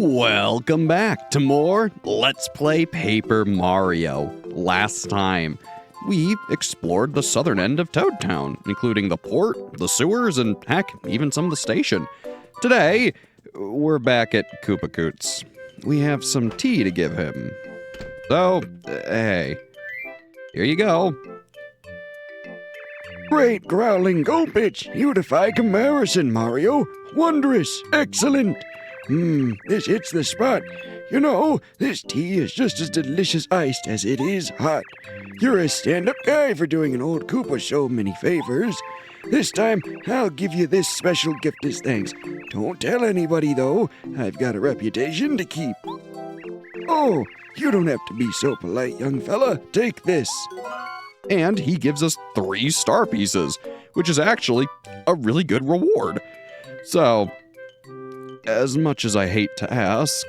Welcome back to more Let's Play Paper Mario. Last time, we explored the southern end of Toad Town, including the port, the sewers, and heck, even some of the station. Today, we're back at Koopa Coots. We have some tea to give him. So, hey, here you go. Great growling gulpage! You defy comparison, Mario! Wondrous! Excellent! This hits the spot. You know, this tea is just as delicious iced as it is hot. You're a stand-up guy for doing an old Koopa so many favors. This time, I'll give you this special gift as thanks. Don't tell anybody, though. I've got a reputation to keep. Oh, you don't have to be so polite, young fella. Take this. And he gives us 3 star pieces, which is actually a really good reward. So, as much as I hate to ask,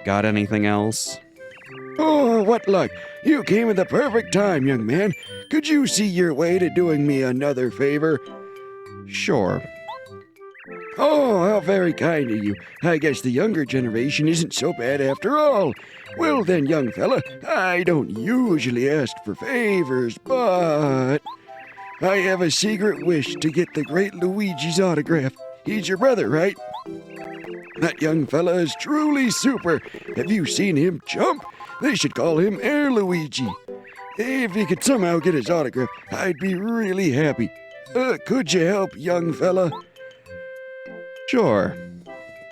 got anything else? Oh, what luck. You came at the perfect time, young man. Could you see your way to doing me another favor? Sure. Oh, how very kind of you. I guess the younger generation isn't so bad after all. Well then, young fella, I don't usually ask for favors, but I have a secret wish to get the great Luigi's autograph. He's your brother, right? That young fella is truly super. Have you seen him jump? They should call him Air Luigi. If you could somehow get his autograph, I'd be really happy. Could you help, young fella? Sure.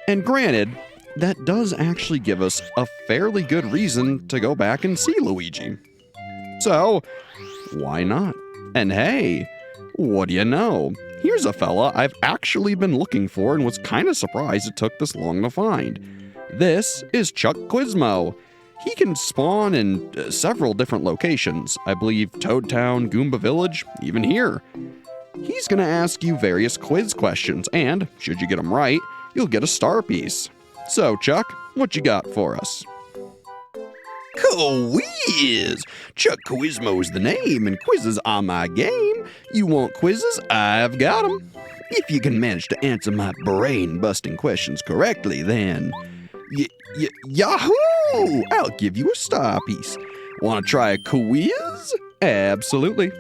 And granted, that does actually give us a fairly good reason to go back and see Luigi. So, why not? And hey, what do you know? Here's a fella I've actually been looking for and was kind of surprised it took this long to find. This is Chuck Quizmo. He can spawn in several different locations. I believe Toad Town, Goomba Village, even here. He's going to ask you various quiz questions, and should you get them right, you'll get a star piece. So, Chuck, what you got for us? Quiz! Chuck Quizmo's the name, and quizzes are my game. You want quizzes? I've got 'em. If you can manage to answer my brain-busting questions correctly, then... Yahoo! I'll give you a star piece. Want to try a quiz? Absolutely.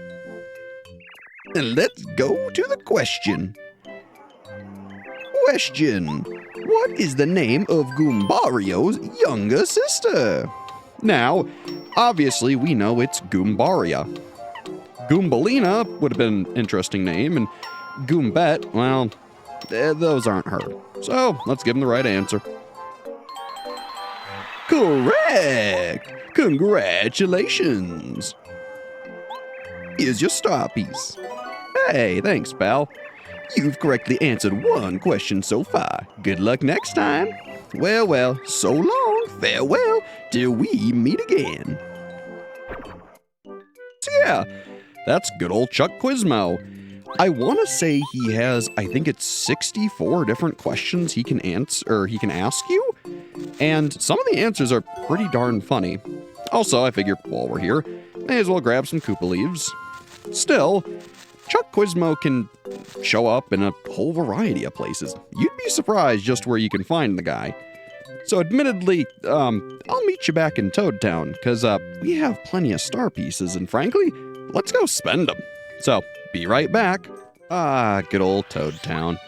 And let's go to the question. Question. What is the name of Goombario's younger sister? Now, obviously we know it's Goombaria. Goombalina would have been an interesting name, and Goombette, well, those aren't her. So, let's give him the right answer. Correct! Congratulations! Here's your star piece. Hey, thanks, pal. You've correctly answered 1 question so far. Good luck next time. Well, so long, farewell, till we meet again. So yeah, that's good old Chuck Quizmo. I want to say he has, I think it's 64 different questions he can answer, or he can ask you, and some of the answers are pretty darn funny. Also, I figure while we're here, may as well grab some Koopa leaves. Still, Chuck Quizmo can show up in a whole variety of places. You'd be surprised just where you can find the guy. So admittedly, I'll meet you back in Toad Town, because we have plenty of star pieces, and frankly, let's go spend them. So, be right back. Good old Toad Town.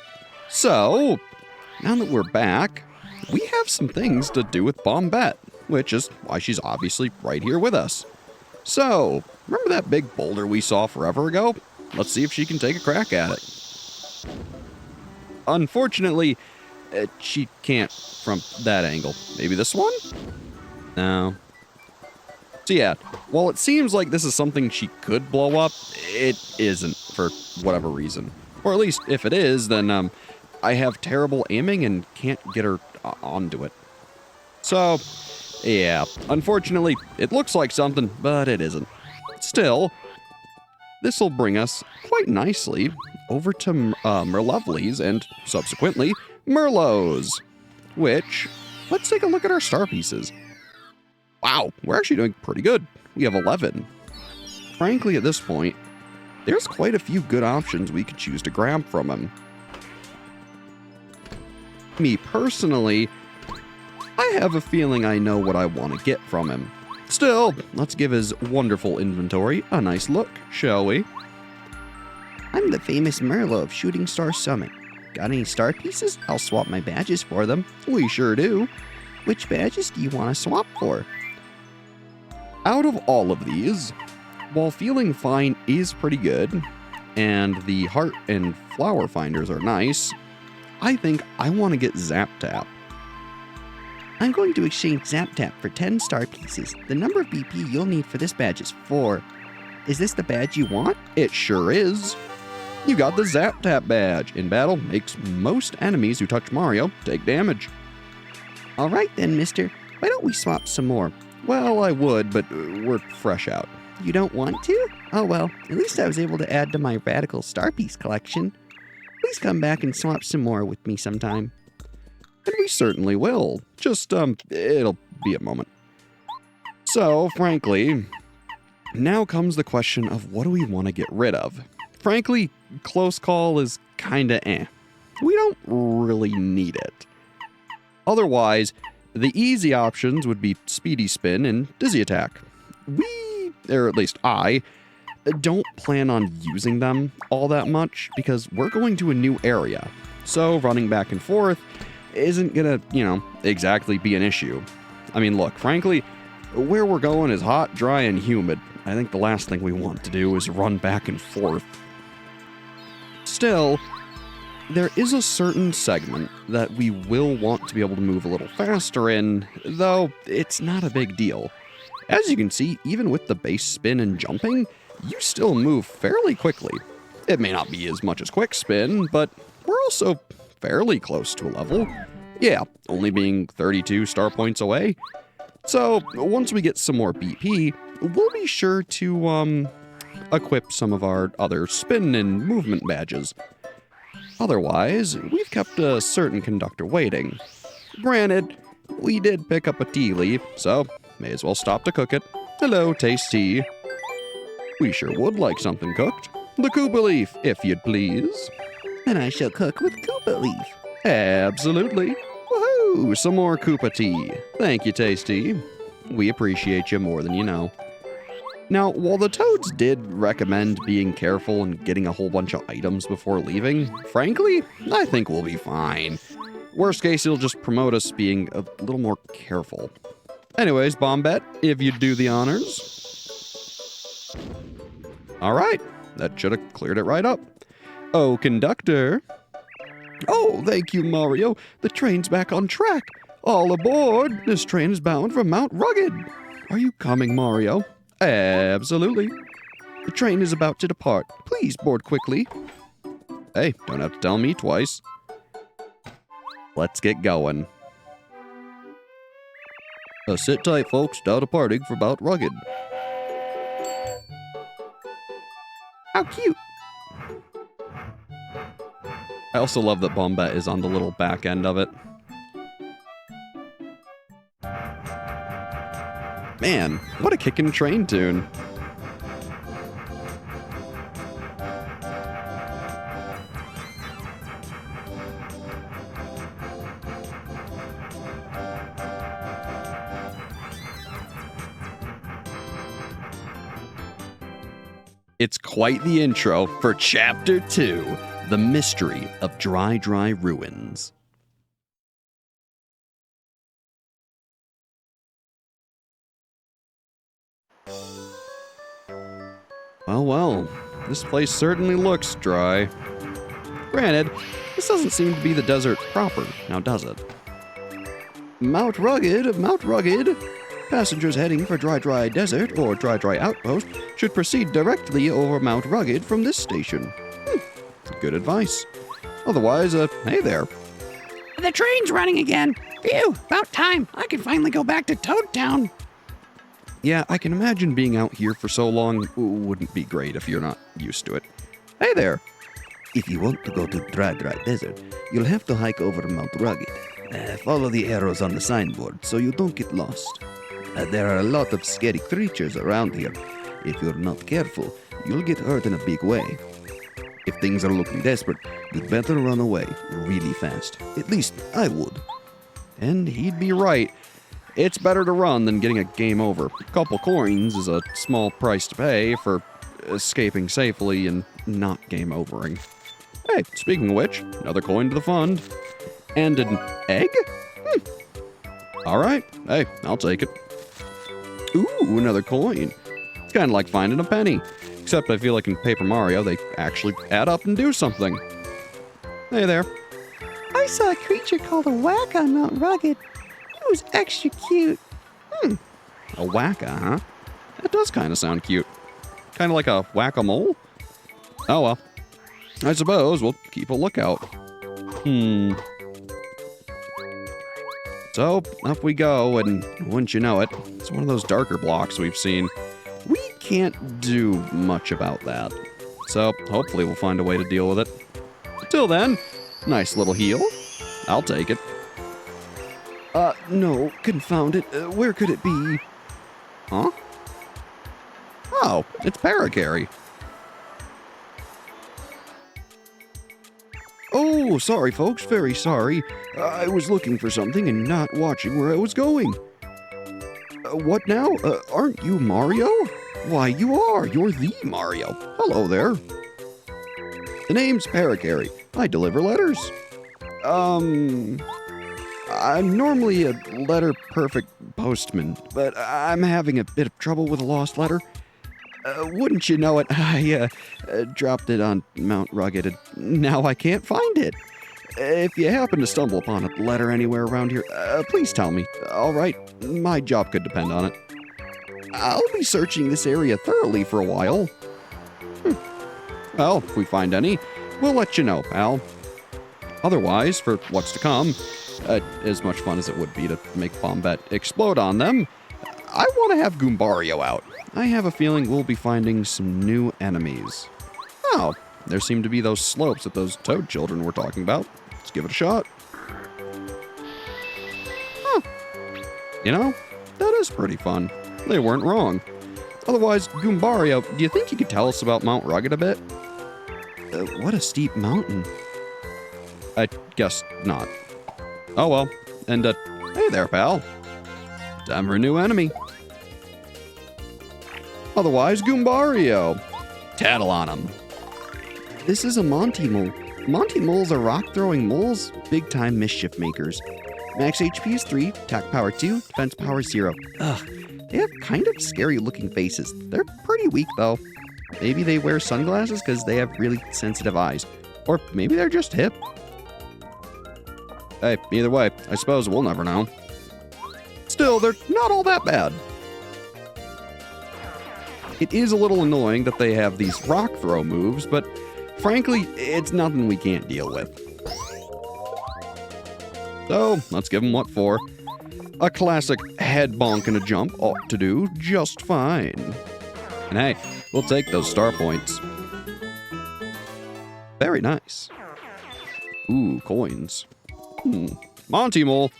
So, now that we're back, we have some things to do with Bombette, which is why she's obviously right here with us. So, remember that big boulder we saw forever ago? Let's see if she can take a crack at it. Unfortunately, she can't from that angle. Maybe this one? No. So yeah, while it seems like this is something she could blow up, it isn't for whatever reason. Or at least if it is, then I have terrible aiming and can't get her onto it. So, yeah, unfortunately, it looks like something, but it isn't. Still, this will bring us quite nicely over to Merlovely's and subsequently Merlot's, which, let's take a look at our star pieces. Wow, we're actually doing pretty good. We have 11. Frankly, at this point, there's quite a few good options we could choose to grab from him. Me personally, I have a feeling I know what I want to get from him. Still, let's give his wonderful inventory a nice look, shall we? I'm the famous Merlo of Shooting Star Summit. Got any star pieces? I'll swap my badges for them. We sure do. Which badges do you want to swap for? Out of all of these, while Feeling Fine is pretty good, and the heart and flower finders are nice, I think I want to get Zap Tap. I'm going to exchange Zap Tap for 10 star pieces. The number of BP you'll need for this badge is 4. Is this the badge you want? It sure is. You got the Zap Tap badge. In battle, makes most enemies who touch Mario take damage. Alright then, mister. Why don't we swap some more? Well, I would, but we're fresh out. You don't want to? Oh well, at least I was able to add to my Radical Star Piece collection. Please come back and swap some more with me sometime. And we certainly will. Just, it'll be a moment. So, frankly, now comes the question of what do we want to get rid of? Frankly, Close Call is kinda eh. We don't really need it. Otherwise, the easy options would be Speedy Spin and Dizzy Attack. We, or at least I, don't plan on using them all that much because we're going to a new area. So running back and forth isn't gonna, exactly be an issue. I mean, look, frankly, where we're going is hot, dry, and humid. I think the last thing we want to do is run back and forth. Still, there is a certain segment that we will want to be able to move a little faster in, though it's not a big deal. As you can see, even with the base spin and jumping, you still move fairly quickly. It may not be as much as Quick Spin, but we're also fairly close to a level. Yeah, only being 32 star points away. So, once we get some more BP, we'll be sure to, equip some of our other spin and movement badges. Otherwise, we've kept a certain conductor waiting. Granted, we did pick up a tea leaf, so may as well stop to cook it. Hello, taste tea. We sure would like something cooked. The Koopa leaf, if you'd please. And I shall cook with Koopa leaf. Absolutely. Woohoo! Some more Koopa tea. Thank you, Tasty. We appreciate you more than you know. Now, while the Toads did recommend being careful and getting a whole bunch of items before leaving, frankly, I think we'll be fine. Worst case, it'll just promote us being a little more careful. Anyways, Bombette, if you'd do the honors. All right, that should have cleared it right up. Oh, conductor. Oh, thank you, Mario. The train's back on track. All aboard. This train is bound for Mount Rugged. Are you coming, Mario? Absolutely. The train is about to depart. Please board quickly. Hey, don't have to tell me twice. Let's get going. Sit tight, folks. Now departing for Mount Rugged. How cute. I also love that Bombette is on the little back end of it. Man, what a kickin' train tune. It's quite the intro for Chapter 2, The Mystery of Dry Ruins. Well, this place certainly looks dry. Granted, this doesn't seem to be the desert proper, now does it? Mount Rugged, Mount Rugged. Passengers heading for Dry Desert or Dry Outpost should proceed directly over Mount Rugged from this station. Good advice. Otherwise, hey there. The train's running again. Phew, about time. I can finally go back to Toad Town. Yeah, I can imagine being out here for so long wouldn't be great if you're not used to it. Hey there. If you want to go to Dry Desert, you'll have to hike over Mount Rugged. Follow the arrows on the signboard so you don't get lost. There are a lot of scary creatures around here. If you're not careful, you'll get hurt in a big way. If things are looking desperate, you'd better run away really fast. At least I would. And he'd be right. It's better to run than getting a game over. A couple coins is a small price to pay for escaping safely and not game overing. Hey, speaking of which, another coin to the fund. And an egg? All right. Hey, I'll take it. Ooh, another coin. It's kind of like finding a penny. Except I feel like in Paper Mario, they actually add up and do something. Hey there. I saw a creature called a Whacka on Mount Rugged. It was extra cute. A Whacka, huh? That does kind of sound cute. Kind of like a whack-a-mole? Oh well. I suppose we'll keep a lookout. So, up we go, and wouldn't you know it, it's one of those darker blocks we've seen. We can't do much about that. So, hopefully we'll find a way to deal with it. Till then, nice little heal. I'll take it. No, confound it. Where could it be? Huh? Oh, it's Paracarry. Oh, sorry, folks. Very sorry. I was looking for something and not watching where I was going. What now? Aren't you Mario? Why, you are. You're the Mario. Hello there. The name's Paracarry. I deliver letters. I'm normally a letter-perfect postman, but I'm having a bit of trouble with a lost letter. Wouldn't you know it, I dropped it on Mount Rugged, and now I can't find it. If you happen to stumble upon a letter anywhere around here, please tell me. All right, my job could depend on it. I'll be searching this area thoroughly for a while. Well, if we find any, we'll let you know, pal. Otherwise, for what's to come, as much fun as it would be to make Bombette explode on them, I want to have Goombario out. I have a feeling we'll be finding some new enemies. Oh, there seem to be those slopes that those toad children were talking about. Let's give it a shot. Huh. You know, that is pretty fun. They weren't wrong. Otherwise, Goombario, do you think you could tell us about Mount Rugged a bit? What a steep mountain. I guess not. Oh well. And, hey there, pal. Time for a new enemy. Otherwise, Goombario. Tattle on him. This is a Monty Mole. Monty Moles are rock-throwing moles, big-time mischief makers. Max HP is 3, attack power 2, defense power 0. Ugh, they have kind of scary-looking faces. They're pretty weak, though. Maybe they wear sunglasses because they have really sensitive eyes. Or maybe they're just hip. Hey, either way, I suppose we'll never know. Still, they're not all that bad. It is a little annoying that they have these rock throw moves, but frankly, it's nothing we can't deal with. So, let's give them what for. A classic head bonk and a jump ought to do just fine. And hey, we'll take those star points. Very nice. Ooh, coins. Monty Mole.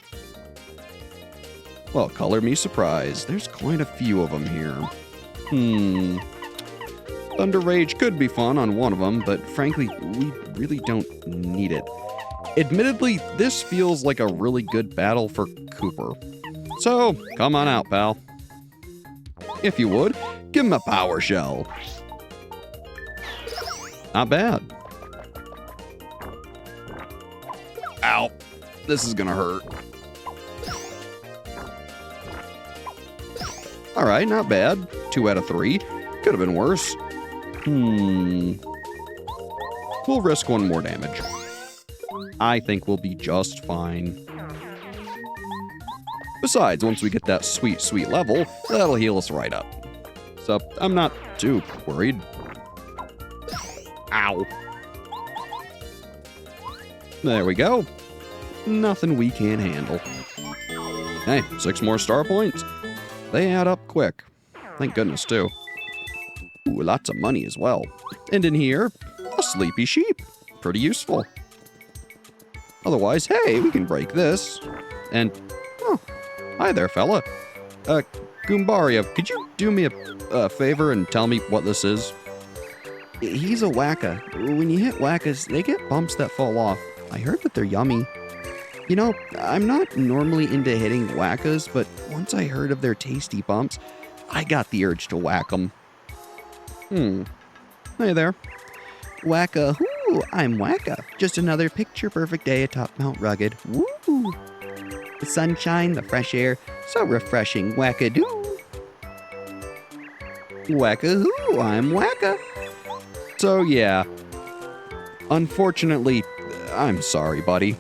Well, color me surprised. There's quite a few of them here. Thunder Rage could be fun on one of them, but frankly, we really don't need it. Admittedly, this feels like a really good battle for Cooper. So, come on out, pal. If you would, give him a power shell. Not bad. Ow. This is gonna hurt. Alright, not bad. 2 out of 3. Could have been worse. We'll risk 1 more damage. I think we'll be just fine. Besides, once we get that sweet, sweet level, that'll heal us right up. So, I'm not too worried. Ow. There we go. Nothing we can't handle. Hey, 6 more star points. They add up quick. Thank goodness, too. Ooh, lots of money as well. And in here, a sleepy sheep. Pretty useful. Otherwise, hey, we can break this. And, oh, hi there, fella. Goombario, could you do me a favor and tell me what this is? He's a Whacka. When you hit Whackas, they get bumps that fall off. I heard that they're yummy. You know, I'm not normally into hitting Whackas, but once I heard of their tasty bumps, I got the urge to whack them. Hey there. Whacka, whoo, I'm Whacka. Just another picture-perfect day atop Mount Rugged. Woo! The sunshine, the fresh air, so refreshing. Whackadoo. Whacka-hoo, I'm Whacka. So yeah, unfortunately, I'm sorry, buddy.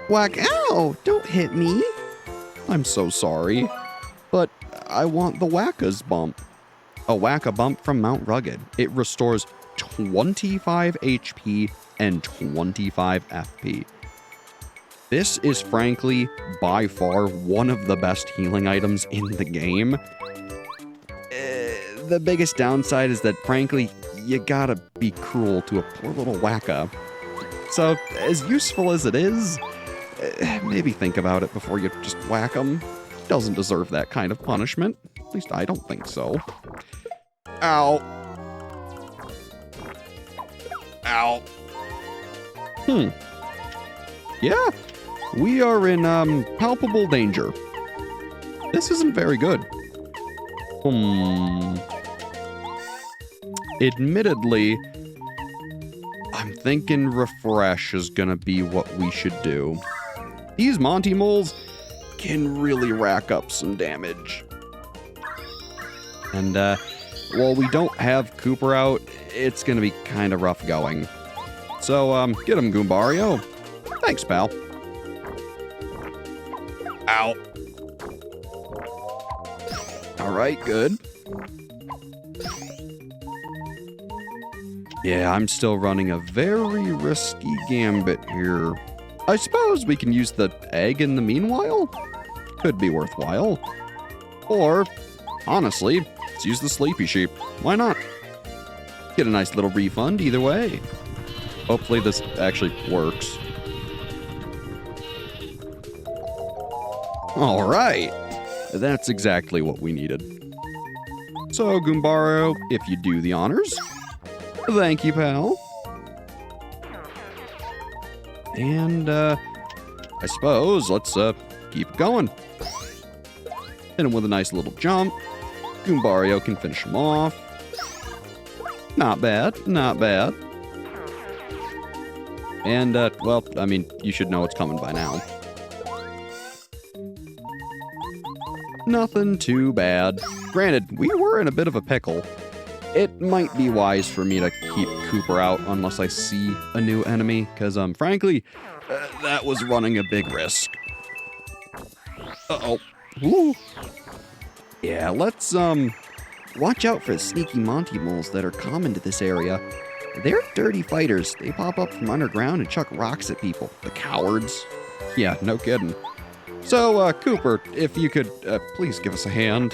Whack, ow, don't hit me. I'm so sorry, but I want the Whacka's bump. A Whacka bump from Mount Rugged. It restores 25 HP and 25 FP. This is frankly by far one of the best healing items in the game. The biggest downside is that frankly, you gotta be cruel to a poor little Whacka. So as useful as it is, maybe think about it before you just whack him. Doesn't deserve that kind of punishment. At least I don't think so. Ow. Ow. Yeah, we are in palpable danger. This isn't very good. Admittedly, I'm thinking refresh is gonna be what we should do. These Monty moles can really rack up some damage. And while we don't have Cooper out, it's gonna be kind of rough going. So get him, Goombario. Thanks, pal. Ow. All right, good. Yeah, I'm still running a very risky gambit here. I suppose we can use the egg in the meanwhile? Could be worthwhile. Or, honestly, let's use the sleepy sheep. Why not? Get a nice little refund either way. Hopefully this actually works. All right. That's exactly what we needed. So, Goombario, if you do the honors. Thank you, pal. And, I suppose let's, keep it going. Hit him with a nice little jump. Goombario can finish him off. Not bad, not bad. And, well, I mean, you should know what's coming by now. Nothing too bad. Granted, we were in a bit of a pickle. It might be wise for me to keep Cooper out unless I see a new enemy, because, frankly, that was running a big risk. Uh-oh. Woo. Yeah, let's, watch out for the sneaky Monty moles that are common to this area. They're dirty fighters. They pop up from underground and chuck rocks at people. The cowards. Yeah, no kidding. So, Cooper, if you could, please give us a hand.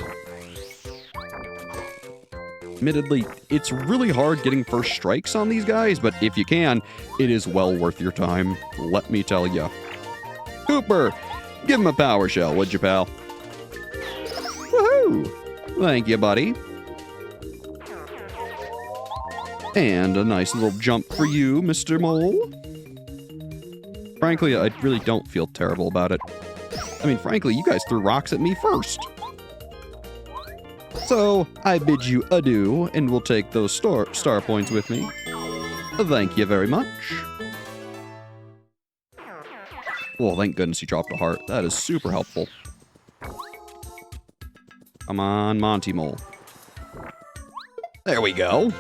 Admittedly, it's really hard getting first strikes on these guys, but if you can, it is well worth your time, let me tell ya. Cooper, give him a power shell, would you, pal? Woohoo! Thank you, buddy. And a nice little jump for you, Mr. Mole. Frankly, I really don't feel terrible about it. I mean, frankly, you guys threw rocks at me first. So, I bid you adieu, and will take those star points with me. Thank you very much. Well, thank goodness he dropped a heart. That is super helpful. Come on, Monty Mole. There we go.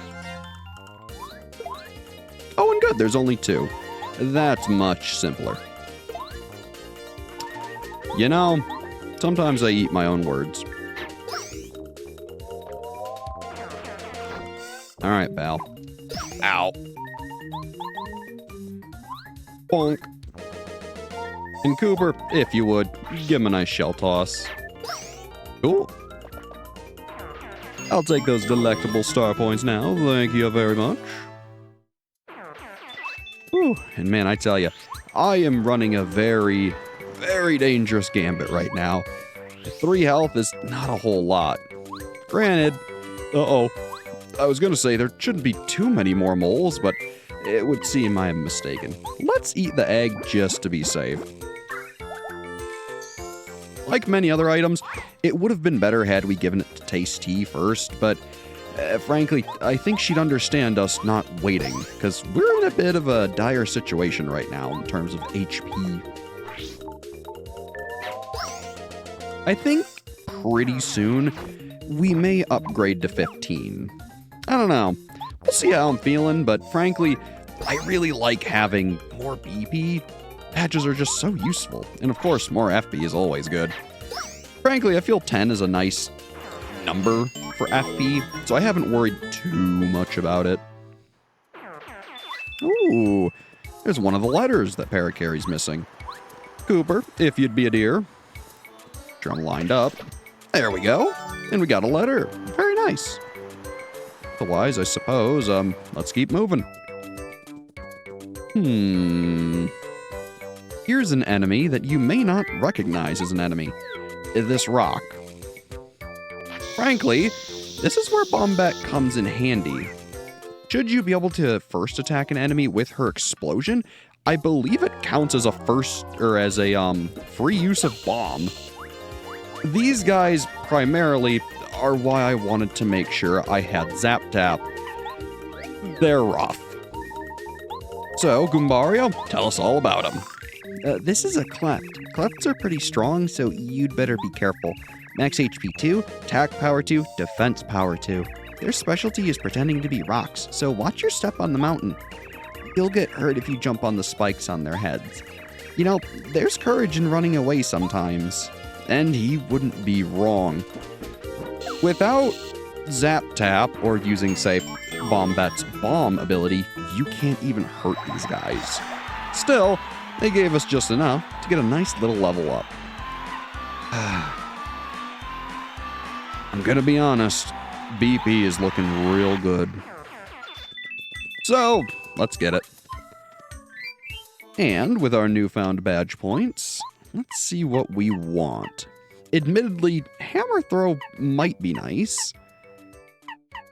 Oh, and good, there's only 2. That's much simpler. You know, sometimes I eat my own words. All right, pal. Ow. Bonk. And Cooper, if you would, give him a nice shell toss. Cool. I'll take those delectable star points now. Thank you very much. Whew. And man, I tell you, I am running a very, very dangerous gambit right now. 3 health is not a whole lot. Granted, I was gonna say there shouldn't be too many more moles, but it would seem I am mistaken. Let's eat the egg just to be safe. Like many other items, it would have been better had we given it to Taste Tea first, but frankly, I think she'd understand us not waiting, because we're in a bit of a dire situation right now in terms of HP. I think pretty soon we may upgrade to 15. I don't know. We'll see how I'm feeling, but frankly, I really like having more BP. Badges are just so useful. And of course, more FP is always good. Frankly, I feel 10 is a nice number for FP, so I haven't worried too much about it. Ooh, there's one of the letters that Parakarry's missing. Cooper, if you'd be a dear. Drum lined up. There we go. And we got a letter. Very nice. Otherwise, I suppose, let's keep moving. Here's an enemy that you may not recognize as an enemy. This rock. Frankly, this is where Bombette comes in handy. Should you be able to first attack an enemy with her explosion, I believe it counts as a free use of bomb. These guys primarily are why I wanted to make sure I had Zap Tap. They're rough. So, Goombario, tell us all about them. This is a cleft. Clefts are pretty strong, so you'd better be careful. Max HP 2, attack power 2, defense power 2. Their specialty is pretending to be rocks, so watch your step on the mountain. You'll get hurt if you jump on the spikes on their heads. You know, there's courage in running away sometimes. And he wouldn't be wrong. Without Zap Tap or using, say, Bombette's bomb ability, you can't even hurt these guys. Still, they gave us just enough to get a nice little level up. I'm gonna be honest, BP is looking real good. So, let's get it. And with our newfound badge points, let's see what we want. Admittedly, Hammer Throw might be nice.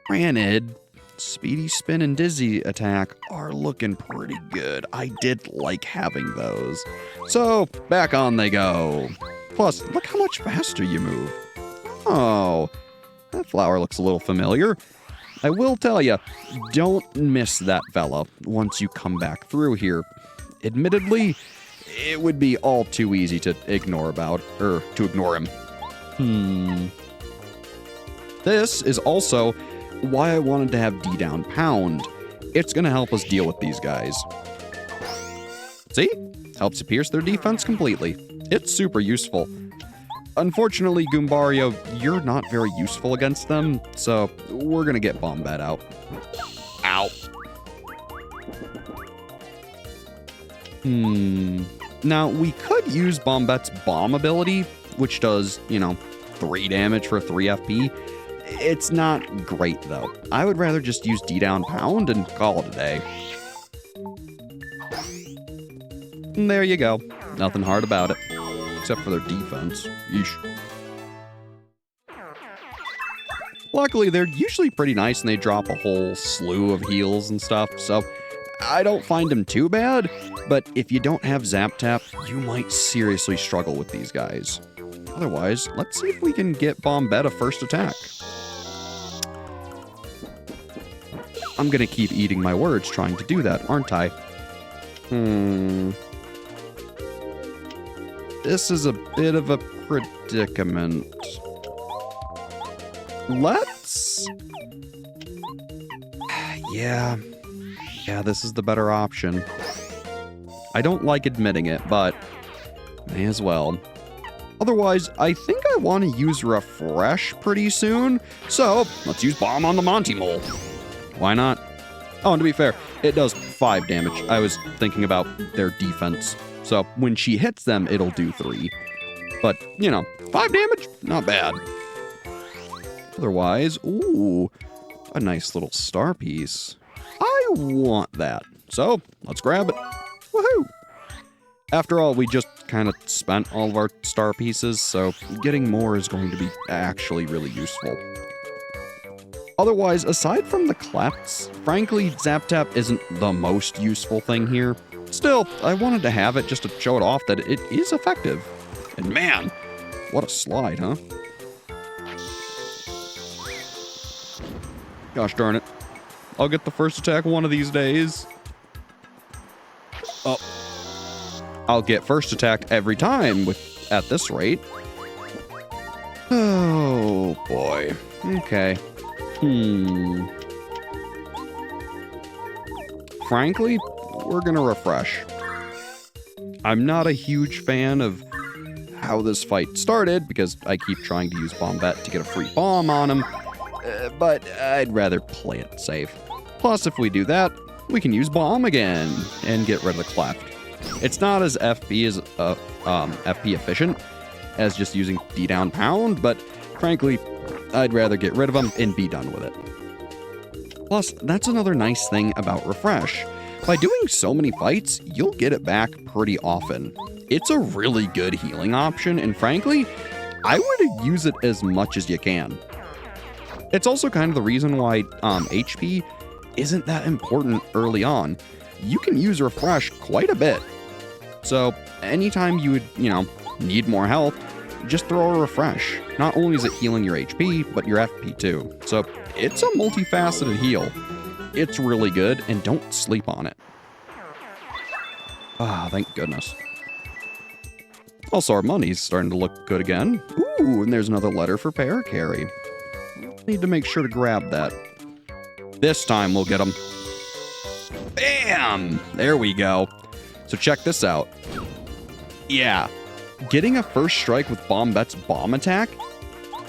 Granted, Speedy Spin and Dizzy Attack are looking pretty good. I did like having those. So, back on they go. Plus, look how much faster you move. Oh, that flower looks a little familiar. I will tell you, don't miss that fella once you come back through here. Admittedly, it would be all too easy to ignore him. This is also why I wanted to have D down pound. It's gonna help us deal with these guys. See? Helps you pierce their defense completely. It's super useful. Unfortunately, Goombario, you're not very useful against them, so we're gonna get Bombette out. Ow. Now, we could use Bombette's bomb ability, which does, 3 damage for 3 FP. It's not great, though. I would rather just use D down pound and call it a day. And there you go. Nothing hard about it. Except for their defense. Yeesh. Luckily, they're usually pretty nice and they drop a whole slew of heals and stuff, so I don't find them too bad, but if you don't have Zap Tap, you might seriously struggle with these guys. Otherwise, let's see if we can get Bombette a first attack. I'm gonna keep eating my words trying to do that, aren't I? This is a bit of a predicament. Let's... Yeah, this is the better option. I don't like admitting it, but may as well. Otherwise, I think I want to use Refresh pretty soon, so let's use Bomb on the Monty Mole. Why not? Oh, and to be fair, it does 5 damage. I was thinking about their defense. So when she hits them, it'll do 3. But, 5 damage? Not bad. Otherwise, ooh, a nice little star piece. I want that. So let's grab it. Woohoo! After all, we just kind of spent all of our star pieces, so getting more is going to be actually really useful. Otherwise, aside from the clefts, frankly, Zap Tap isn't the most useful thing here. Still, I wanted to have it just to show it off that it is effective. And man, what a slide, huh? Gosh darn it. I'll get the first attack one of these days. Oh. I'll get first attack every time at this rate. Oh, boy. Okay. Frankly, we're gonna refresh. I'm not a huge fan of how this fight started because I keep trying to use Bombette to get a free bomb on him, but I'd rather play it safe. Plus, if we do that, we can use Bomb again and get rid of the cleft. It's not as FP efficient as just using D down pound, but frankly, I'd rather get rid of them and be done with it. Plus, that's another nice thing about refresh. By doing so many fights, you'll get it back pretty often. It's a really good healing option, and frankly, I would use it as much as you can. It's also kind of the reason why HP isn't that important early on. You can use refresh quite a bit. So anytime you would, need more health, just throw a refresh. Not only is it healing your HP, but your FP too. So it's a multifaceted heal. It's really good, and don't sleep on it. Ah, thank goodness. Also, our money's starting to look good again. Ooh, and there's another letter for Paracarry. Need to make sure to grab that. This time we'll get him. Bam! There we go. So check this out. Yeah, getting a first strike with Bombette's bomb attack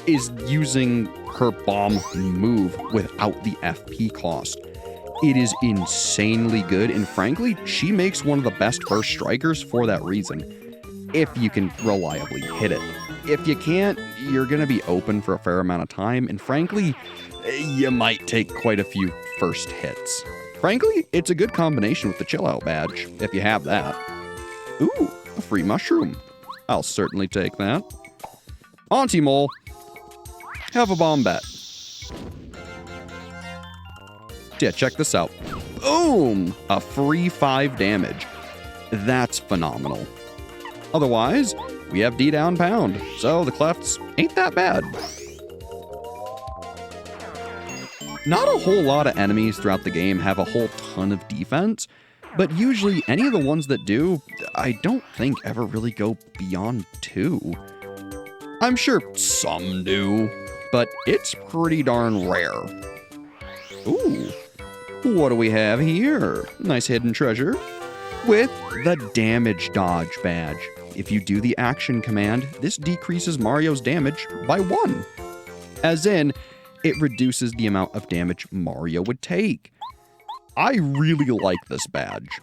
is using her bomb move without the FP cost. It is insanely good, and frankly, she makes one of the best first strikers for that reason, if you can reliably hit it. If you can't, you're going to be open for a fair amount of time, and frankly, you might take quite a few first hits. Frankly, it's a good combination with the Chill Out badge, if you have that. Ooh, a free mushroom. I'll certainly take that. Auntie Mole, have a Bombette. Yeah, check this out. Boom! A free 5 damage. That's phenomenal. Otherwise, we have D down pound, so the clefts ain't that bad. Not a whole lot of enemies throughout the game have a whole ton of defense, but usually any of the ones that do, I don't think ever really go beyond 2. I'm sure some do, but it's pretty darn rare. Ooh, what do we have here? Nice hidden treasure. With the damage dodge badge. If you do the action command, this decreases Mario's damage by 1. As in, it reduces the amount of damage Mario would take. I really like this badge.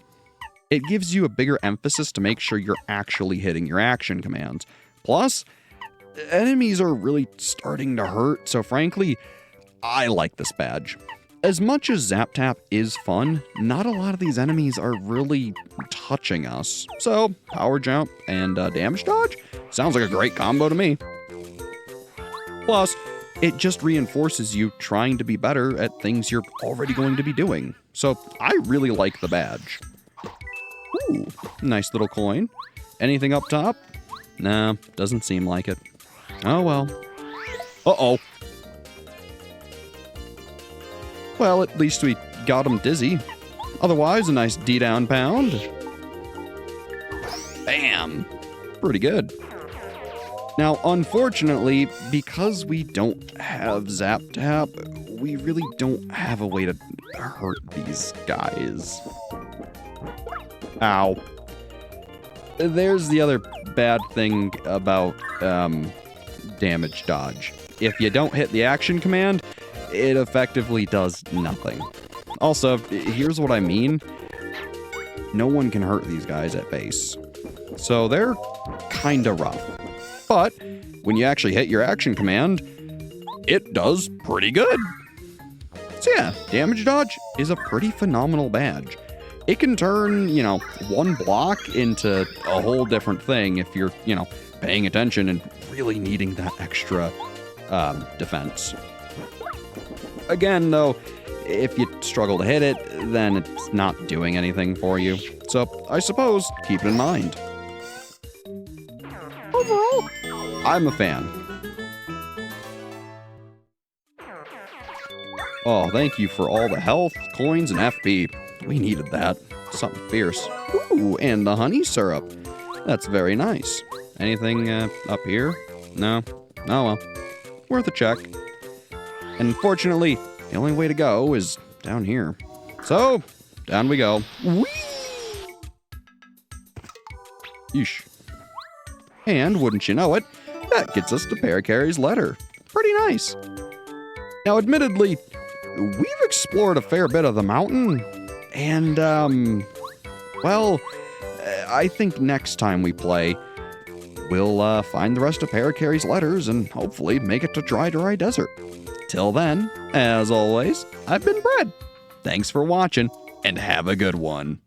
It gives you a bigger emphasis to make sure you're actually hitting your action commands. Plus, enemies are really starting to hurt, so frankly, I like this badge. As much as Zap Tap is fun, not a lot of these enemies are really touching us. So, power jump and damage dodge sounds like a great combo to me. Plus, it just reinforces you trying to be better at things you're already going to be doing. So, I really like the badge. Ooh, nice little coin. Anything up top? Nah, doesn't seem like it. Oh well. Uh-oh. Well, at least we got him dizzy. Otherwise, a nice D down pound. Bam! Pretty good. Now, unfortunately, because we don't have Zap Tap, we really don't have a way to hurt these guys. Ow. There's the other bad thing about damage dodge. If you don't hit the action command, it effectively does nothing. Also, here's what I mean. No one can hurt these guys at base. So they're kinda rough. But when you actually hit your action command, it does pretty good. So yeah, damage dodge is a pretty phenomenal badge. It can turn, one block into a whole different thing if you're, paying attention and really needing that extra defense. Again, though, if you struggle to hit it, then it's not doing anything for you. So I suppose keep it in mind. Overall, I'm a fan. Oh, thank you for all the health, coins, and FP. We needed that. Something fierce. Ooh, and the honey syrup. That's very nice. Anything up here? No? Oh well. Worth a check. And unfortunately, the only way to go is down here. So, down we go. Whee! Yeesh. And wouldn't you know it, that gets us to Parakarry's letter. Pretty nice. Now, admittedly, we've explored a fair bit of the mountain, and, well, I think next time we play, we'll find the rest of Parakarry's letters and hopefully make it to Dry Desert. Till then, as always, I've been Brad. Thanks for watching, and have a good one.